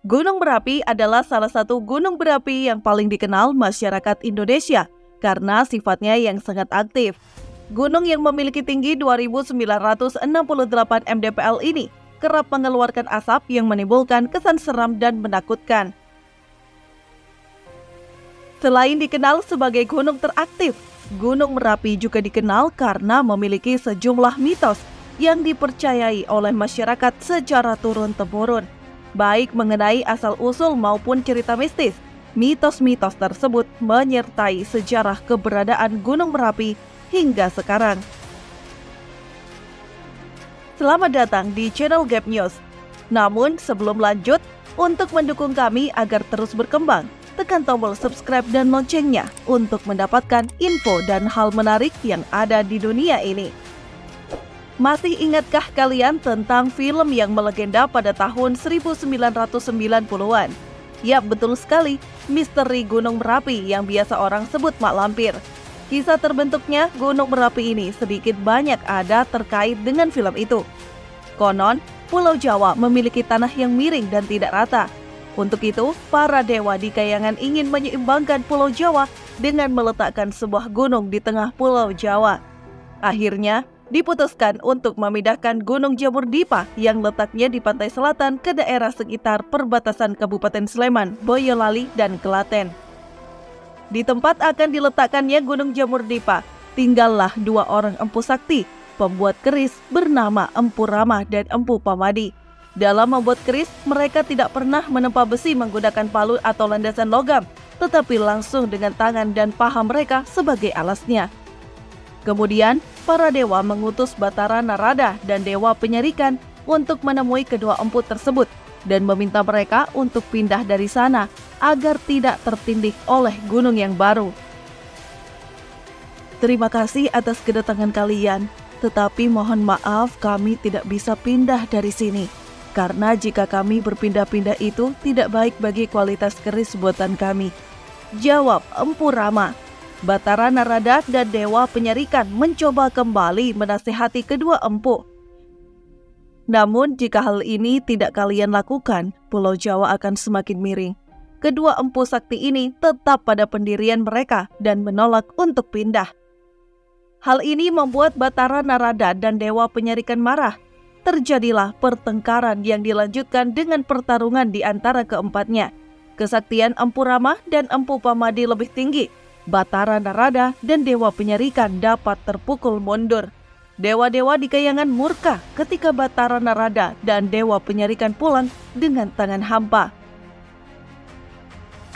Gunung Merapi adalah salah satu gunung berapi yang paling dikenal masyarakat Indonesia karena sifatnya yang sangat aktif. Gunung yang memiliki tinggi 2.968 mdpl ini kerap mengeluarkan asap yang menimbulkan kesan seram dan menakutkan. Selain dikenal sebagai gunung teraktif, Gunung Merapi juga dikenal karena memiliki sejumlah mitos yang dipercayai oleh masyarakat secara turun-temurun. Baik mengenai asal-usul maupun cerita mistis, mitos-mitos tersebut menyertai sejarah keberadaan Gunung Merapi hingga sekarang. Selamat datang di channel Gap News. Namun sebelum lanjut, untuk mendukung kami agar terus berkembang, tekan tombol subscribe dan loncengnya untuk mendapatkan info dan hal menarik yang ada di dunia ini. Masih ingatkah kalian tentang film yang melegenda pada tahun 1990-an? Ya, betul sekali, misteri Gunung Merapi yang biasa orang sebut Mak Lampir. Kisah terbentuknya Gunung Merapi ini sedikit banyak ada terkait dengan film itu. Konon, Pulau Jawa memiliki tanah yang miring dan tidak rata. Untuk itu, para dewa di Kayangan ingin menyeimbangkan Pulau Jawa dengan meletakkan sebuah gunung di tengah Pulau Jawa. Akhirnya, diputuskan untuk memindahkan Gunung Jamur Dipa yang letaknya di pantai selatan ke daerah sekitar perbatasan Kabupaten Sleman, Boyolali, dan Klaten. Di tempat akan diletakkannya Gunung Jamur Dipa, tinggallah dua orang empu sakti, pembuat keris bernama Empu Rama dan Empu Pamadi. Dalam membuat keris, mereka tidak pernah menempa besi menggunakan palu atau landasan logam, tetapi langsung dengan tangan dan paha mereka sebagai alasnya. Kemudian, para dewa mengutus Batara Narada dan Dewa Penyerikan untuk menemui kedua empu tersebut dan meminta mereka untuk pindah dari sana agar tidak tertindih oleh gunung yang baru. Terima kasih atas kedatangan kalian, tetapi mohon maaf kami tidak bisa pindah dari sini. Karena jika kami berpindah-pindah itu tidak baik bagi kualitas keris buatan kami. Jawab Empu Rama. Batara Narada dan Dewa Penyerikan mencoba kembali menasihati kedua empu. Namun jika hal ini tidak kalian lakukan, Pulau Jawa akan semakin miring. Kedua empu sakti ini tetap pada pendirian mereka dan menolak untuk pindah. Hal ini membuat Batara Narada dan Dewa Penyerikan marah. Terjadilah pertengkaran yang dilanjutkan dengan pertarungan di antara keempatnya. Kesaktian Empu Rama dan Empu Pamadi lebih tinggi. Batara Narada dan Dewa Penyerikan dapat terpukul mundur. Dewa-dewa di Kayangan murka ketika Batara Narada dan Dewa Penyerikan pulang dengan tangan hampa.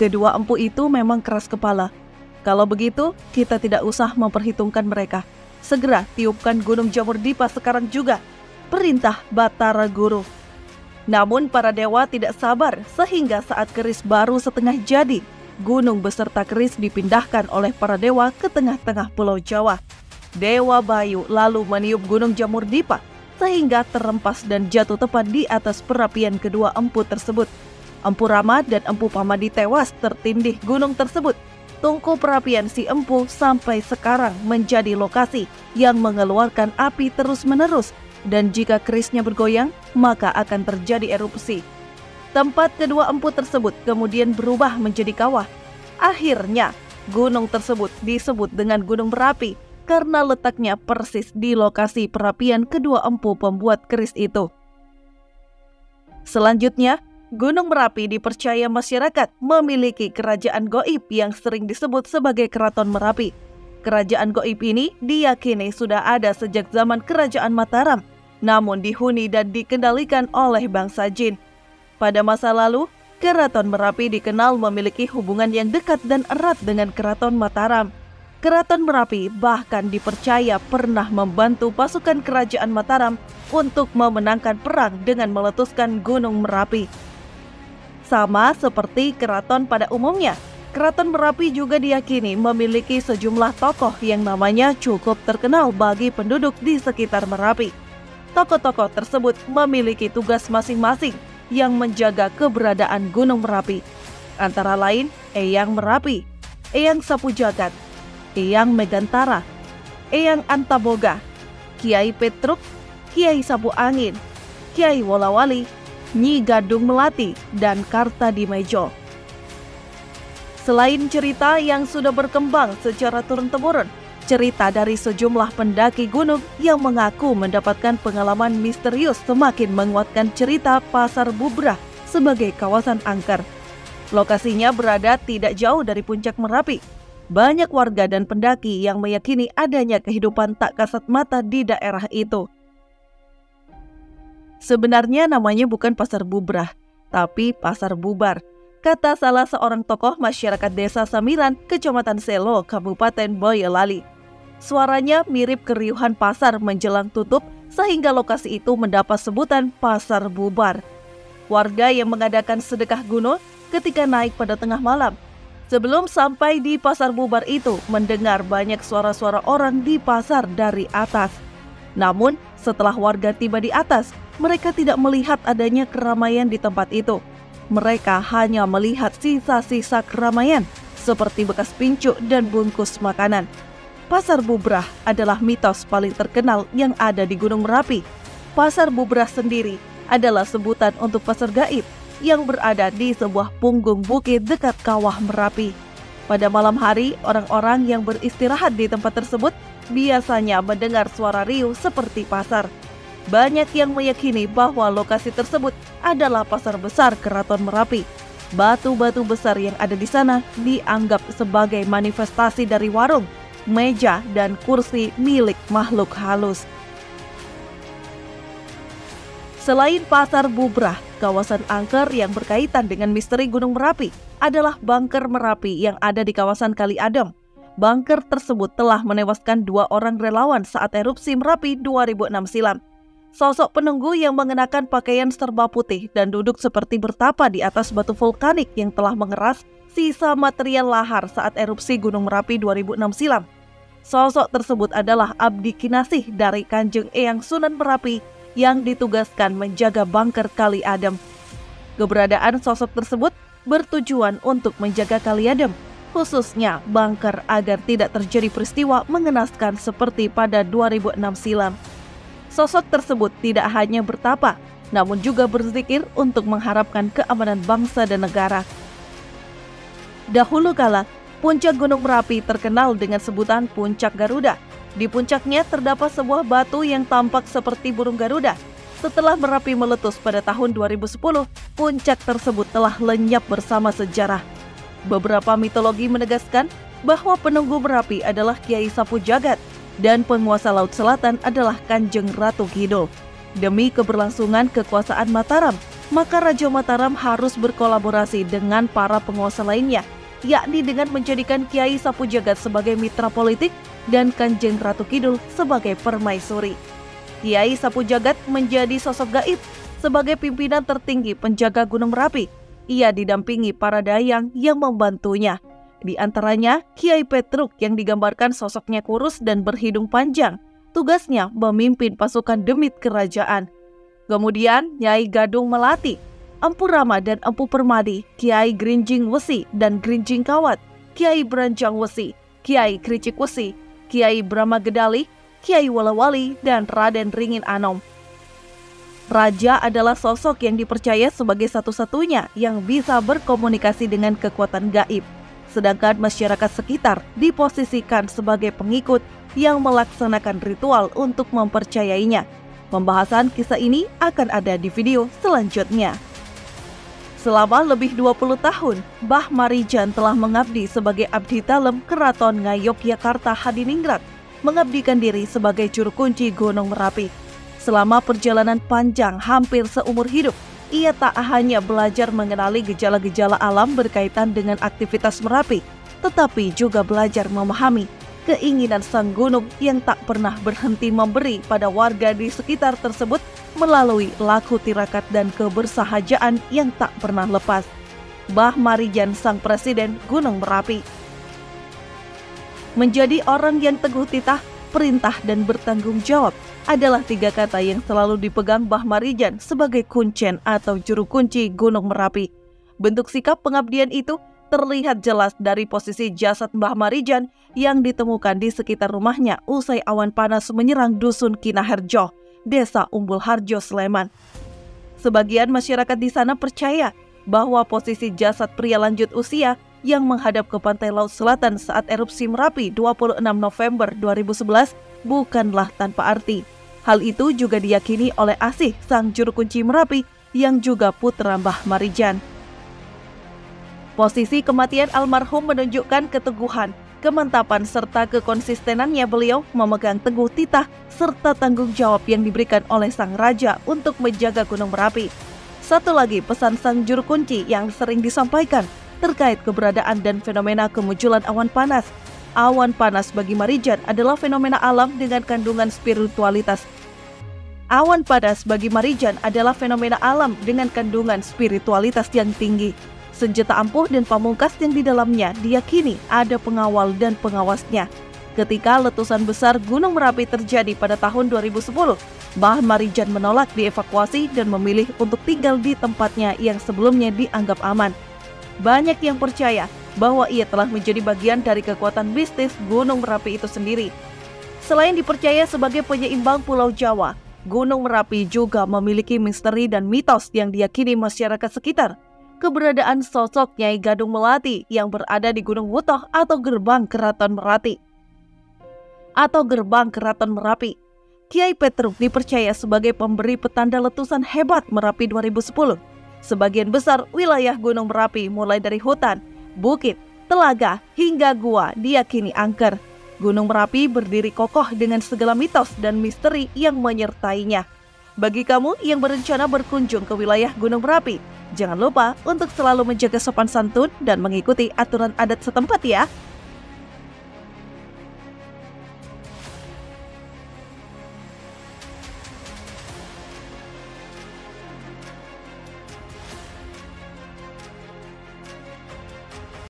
Kedua empu itu memang keras kepala. Kalau begitu, kita tidak usah memperhitungkan mereka. Segera tiupkan Gunung Jamur Dipa sekarang juga, perintah Batara Guru. Namun para dewa tidak sabar sehingga saat keris baru setengah jadi, gunung beserta keris dipindahkan oleh para dewa ke tengah-tengah Pulau Jawa. Dewa Bayu lalu meniup Gunung Jamur Dipa sehingga terempas dan jatuh tepat di atas perapian kedua empu tersebut. Empu Rama dan Empu Pamadi tewas tertindih gunung tersebut. Tungku perapian si empu sampai sekarang menjadi lokasi yang mengeluarkan api terus-menerus, dan jika kerisnya bergoyang, maka akan terjadi erupsi. Tempat kedua empu tersebut kemudian berubah menjadi kawah. Akhirnya, gunung tersebut disebut dengan Gunung Merapi karena letaknya persis di lokasi perapian kedua empu pembuat keris itu. Selanjutnya, Gunung Merapi dipercaya masyarakat memiliki kerajaan goib yang sering disebut sebagai Keraton Merapi. Kerajaan goib ini diyakini sudah ada sejak zaman Kerajaan Mataram, namun dihuni dan dikendalikan oleh bangsa jin. Pada masa lalu, Keraton Merapi dikenal memiliki hubungan yang dekat dan erat dengan Keraton Mataram. Keraton Merapi bahkan dipercaya pernah membantu pasukan Kerajaan Mataram untuk memenangkan perang dengan meletuskan Gunung Merapi. Sama seperti keraton pada umumnya, Keraton Merapi juga diyakini memiliki sejumlah tokoh yang namanya cukup terkenal bagi penduduk di sekitar Merapi. Tokoh-tokoh tersebut memiliki tugas masing-masing yang menjaga keberadaan Gunung Merapi. Antara lain, Eyang Merapi, Eyang Sapu Jagat, Eyang Megantara, Eyang Antaboga, Kiai Petruk, Kiai Sapu Angin, Kiai Wolawali, Nyi Gadung Melati, dan Kartadimejo. Selain cerita yang sudah berkembang secara turun-temurun, cerita dari sejumlah pendaki gunung yang mengaku mendapatkan pengalaman misterius semakin menguatkan cerita Pasar Bubrah sebagai kawasan angker. Lokasinya berada tidak jauh dari puncak Merapi. Banyak warga dan pendaki yang meyakini adanya kehidupan tak kasat mata di daerah itu. Sebenarnya namanya bukan Pasar Bubrah, tapi Pasar Bubar, kata salah seorang tokoh masyarakat desa Samiran, Kecamatan Selo, Kabupaten Boyolali. Suaranya mirip keriuhan pasar menjelang tutup sehingga lokasi itu mendapat sebutan Pasar Bubar. Warga yang mengadakan sedekah gunung ketika naik pada tengah malam. Sebelum sampai di Pasar Bubar itu, mendengar banyak suara-suara orang di pasar dari atas. Namun, setelah warga tiba di atas, mereka tidak melihat adanya keramaian di tempat itu. Mereka hanya melihat sisa-sisa keramaian, seperti bekas pincuk dan bungkus makanan. Pasar Bubrah adalah mitos paling terkenal yang ada di Gunung Merapi. Pasar Bubrah sendiri adalah sebutan untuk pasar gaib yang berada di sebuah punggung bukit dekat kawah Merapi. Pada malam hari, orang-orang yang beristirahat di tempat tersebut biasanya mendengar suara riuh seperti pasar. Banyak yang meyakini bahwa lokasi tersebut adalah pasar besar Keraton Merapi. Batu-batu besar yang ada di sana dianggap sebagai manifestasi dari warung, meja, dan kursi milik makhluk halus. Selain Pasar Bubrah, kawasan angker yang berkaitan dengan misteri Gunung Merapi adalah Bunker Merapi yang ada di kawasan Kali Adem. Bunker tersebut telah menewaskan 2 orang relawan saat erupsi Merapi 2006 silam. Sosok penunggu yang mengenakan pakaian serba putih dan duduk seperti bertapa di atas batu vulkanik yang telah mengeras sisa material lahar saat erupsi Gunung Merapi 2006 silam. Sosok tersebut adalah Abdi Kinasih dari Kanjeng Eyang Sunan Merapi yang ditugaskan menjaga Bunker Kali Adem. Keberadaan sosok tersebut bertujuan untuk menjaga Kali Adem, khususnya bunker, agar tidak terjadi peristiwa mengenaskan seperti pada 2006 silam. Sosok tersebut tidak hanya bertapa, namun juga berzikir untuk mengharapkan keamanan bangsa dan negara. Dahulu kala, puncak Gunung Merapi terkenal dengan sebutan Puncak Garuda. Di puncaknya terdapat sebuah batu yang tampak seperti burung Garuda. Setelah Merapi meletus pada tahun 2010, puncak tersebut telah lenyap bersama sejarah. Beberapa mitologi menegaskan bahwa penunggu Merapi adalah Kiai Sapu Jagat dan penguasa Laut Selatan adalah Kanjeng Ratu Kidul. Demi keberlangsungan kekuasaan Mataram, maka Raja Mataram harus berkolaborasi dengan para penguasa lainnya, yakni dengan menjadikan Kiai Sapu Jagat sebagai mitra politik dan Kanjeng Ratu Kidul sebagai permaisuri. Kiai Sapu Jagat menjadi sosok gaib sebagai pimpinan tertinggi penjaga Gunung Merapi. Ia didampingi para dayang yang membantunya. Di antaranya Kiai Petruk yang digambarkan sosoknya kurus dan berhidung panjang. Tugasnya memimpin pasukan demit kerajaan. Kemudian Nyai Gadung Melati, Empu Rama dan Empu Permadi, Kiai Grinjing Wesi dan Grinjing Kawat, Kiai Branjang Wesi, Kiai Kricik Wesi, Kiai Brahma Gedali, Kiai Walawali, dan Raden Ringin Anom. Raja adalah sosok yang dipercaya sebagai satu-satunya yang bisa berkomunikasi dengan kekuatan gaib, sedangkan masyarakat sekitar diposisikan sebagai pengikut yang melaksanakan ritual untuk mempercayainya. Pembahasan kisah ini akan ada di video selanjutnya. Selama lebih 20 tahun, Mbah Marijan telah mengabdi sebagai abdi dalem Keraton Ngayogyakarta Hadiningrat, mengabdikan diri sebagai juru kunci Gunung Merapi. Selama perjalanan panjang hampir seumur hidup, ia tak hanya belajar mengenali gejala-gejala alam berkaitan dengan aktivitas Merapi, tetapi juga belajar memahami keinginan sang gunung yang tak pernah berhenti memberi pada warga di sekitar tersebut melalui laku tirakat dan kebersahajaan yang tak pernah lepas. Mbah Marijan, sang presiden Gunung Merapi. Menjadi orang yang teguh titah, perintah, dan bertanggung jawab adalah 3 kata yang selalu dipegang Mbah Marijan sebagai kuncen atau juru kunci Gunung Merapi. Bentuk sikap pengabdian itu terlihat jelas dari posisi jasad Mbah Marijan yang ditemukan di sekitar rumahnya usai awan panas menyerang dusun Kinaherjo, Desa Umbul Harjo, Sleman. Sebagian masyarakat di sana percaya bahwa posisi jasad pria lanjut usia yang menghadap ke pantai Laut Selatan saat erupsi Merapi 26 November 2011 bukanlah tanpa arti. Hal itu juga diyakini oleh Asih, sang juru kunci Merapi yang juga putra Mbah Marijan. Posisi kematian almarhum menunjukkan keteguhan, kemantapan serta kekonsistenannya beliau memegang teguh titah serta tanggung jawab yang diberikan oleh sang raja untuk menjaga Gunung Merapi. Satu lagi pesan sang juru kunci yang sering disampaikan terkait keberadaan dan fenomena kemunculan awan panas. Awan panas bagi Marijan adalah fenomena alam dengan kandungan spiritualitas. Awan panas bagi Marijan adalah fenomena alam dengan kandungan spiritualitas yang tinggi. Senjata ampuh dan pamungkas yang di dalamnya diyakini ada pengawal dan pengawasnya. Ketika letusan besar Gunung Merapi terjadi pada tahun 2010, Mbah Marijan menolak dievakuasi dan memilih untuk tinggal di tempatnya yang sebelumnya dianggap aman. Banyak yang percaya bahwa ia telah menjadi bagian dari kekuatan mistis Gunung Merapi itu sendiri. Selain dipercaya sebagai penyeimbang Pulau Jawa, Gunung Merapi juga memiliki misteri dan mitos yang diyakini masyarakat sekitar. Keberadaan sosok Nyai Gadung Melati yang berada di Gunung Wutoh atau Gerbang Keraton Merapi. Kiai Petruk dipercaya sebagai pemberi petanda letusan hebat Merapi 2010. Sebagian besar wilayah Gunung Merapi mulai dari hutan, bukit, telaga, hingga gua diyakini angker. Gunung Merapi berdiri kokoh dengan segala mitos dan misteri yang menyertainya. Bagi kamu yang berencana berkunjung ke wilayah Gunung Merapi, jangan lupa untuk selalu menjaga sopan santun dan mengikuti aturan adat setempat ya.